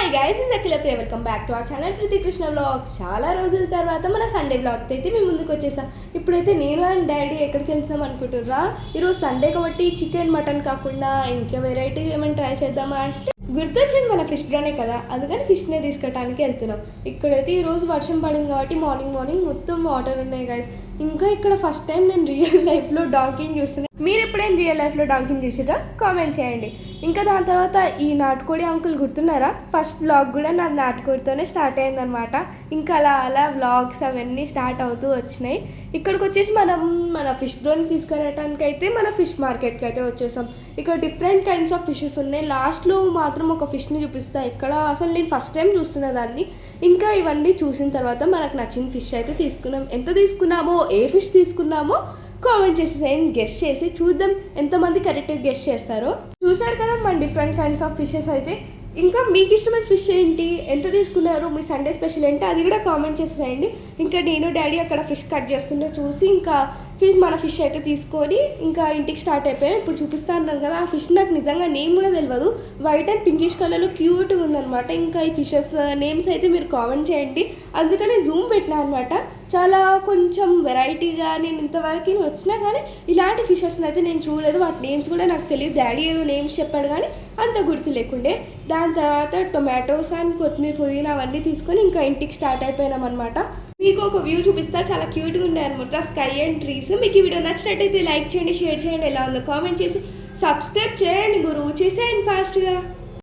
Hi guys, is Akhila Priya. Welcome back to our channel Preethi Krishna vlog. చాలా రోజుల తర్వాత మన సండే వ్లాగ్ అయితే మేము ముందుకు వచ్చేసాం. ఇప్పుడైతే నేను అండ్ డాడీ ఎక్కడికి వెళ్తున్నాం అనుకుంటుర్రా? ఈరోజు సండే కాబట్టి చికెన్ మటన్ కాకుండా ఇంకా వెరైటీ ఏమైనా ట్రై చేద్దామా అంటే గుర్తొచ్చింది మన ఫిష్ బ్రానే కదా, అందుకని ఫిష్నే తీసుకోవడానికి వెళ్తున్నాం. ఇక్కడైతే ఈరోజు వర్షం పడింది కాబట్టి మార్నింగ్ మొత్తం వాటర్ ఉన్నాయి గైస్. ఇంకా ఇక్కడ ఫస్ట్ టైం నేను రియల్ లైఫ్లో డాంకింగ్ చూస్తున్నాను. మీరు ఎప్పుడైనా రియల్ లైఫ్లో డాంకింగ్ చూసిరా? కామెంట్ చేయండి. ఇంకా దాని తర్వాత ఈ నాటుకోడి అంకుల్ గుర్తున్నారా? ఫస్ట్ వ్లాగ్ కూడా నా నాటుకోడితోనే స్టార్ట్ అయిందనమాట. ఇంకా అలా వ్లాగ్స్ అవన్నీ స్టార్ట్ అవుతూ వచ్చినాయి. ఇక్కడికి వచ్చేసి మనం మన ఫిష్ బ్రోని తీసుకురావడానికి అయితే మన ఫిష్ మార్కెట్కి అయితే వచ్చేసాం. ఇక్కడ డిఫరెంట్ కైండ్స్ ఆఫ్ ఫిషెస్ ఉన్నాయి. లాస్ట్లో మాత్రం ఒక ఫిష్ని చూపిస్తా. ఇక్కడ అసలు నేను ఫస్ట్ టైం చూస్తున్న దాన్ని. ఇంకా ఇవన్నీ చూసిన తర్వాత మనకు నచ్చిన ఫిష్ అయితే తీసుకున్నాం. ఎంత తీసుకున్నామో, ఏ ఫిష్ తీసుకున్నామో కామెంట్ చేసేసేయండి. గెస్ట్ చేసి చూద్దాం ఎంతమంది కరెక్ట్గా గెస్ట్ చేస్తారో. చూసారు కదా మన డిఫరెంట్ కైండ్స్ ఆఫ్ ఫిషెస్ అయితే. ఇంకా మీకు ఇష్టమైన ఫిష్ ఏంటి, ఎంత తీసుకున్నారు, మీ సండే స్పెషల్ ఏంటి, అది కూడా కామెంట్ చేసేయండి. ఇంకా నేను డాడీ అక్కడ ఫిష్ కట్ చేస్తుంటే చూసి ఇంకా మన ఫిష్ అయితే తీసుకొని ఇంకా ఇంటికి స్టార్ట్ అయిపోయాం. ఇప్పుడు చూపిస్తా అన్నాను కదా, ఆ ఫిష్ నాకు నిజంగా నేమ్ కూడా తెలియదు. వైట్ అండ్ పింకిష్ కలర్లో క్యూట్గా ఉందనమాట. ఇంకా ఈ ఫిషెస్ నేమ్స్ అయితే మీరు కామెంట్ చేయండి. అందుకని జూమ్ పెట్టినా అనమాట. చాలా కొంచెం వెరైటీగా నేను ఇంతవరకు వచ్చినా కానీ ఇలాంటి ఫిషెస్ని అయితే నేను చూడలేదు. వాటి నేమ్స్ కూడా నాకు తెలియదు. డాడీ ఏదో నేమ్స్ చెప్పాడు కానీ అంత గుర్తు లేకుండే. దాని తర్వాత టొమాటోస్ అండ్ కొత్తిమీర, పుదీనా అవన్నీ తీసుకొని ఇంకా ఇంటికి స్టార్ట్ అయిపోయినాం అనమాట. మీకు ఒక వ్యూ చూపిస్తా, చాలా క్యూట్గా ఉండే అనమాట, స్కై అండ్ ట్రీస్. మీకు ఈ వీడియో నచ్చినట్టయితే లైక్ చేయండి, షేర్ చేయండి, ఎలా ఉందో కామెంట్ చేసి సబ్స్క్రైబ్ చేయండి గురు, చేసేయండి ఫాస్ట్గా.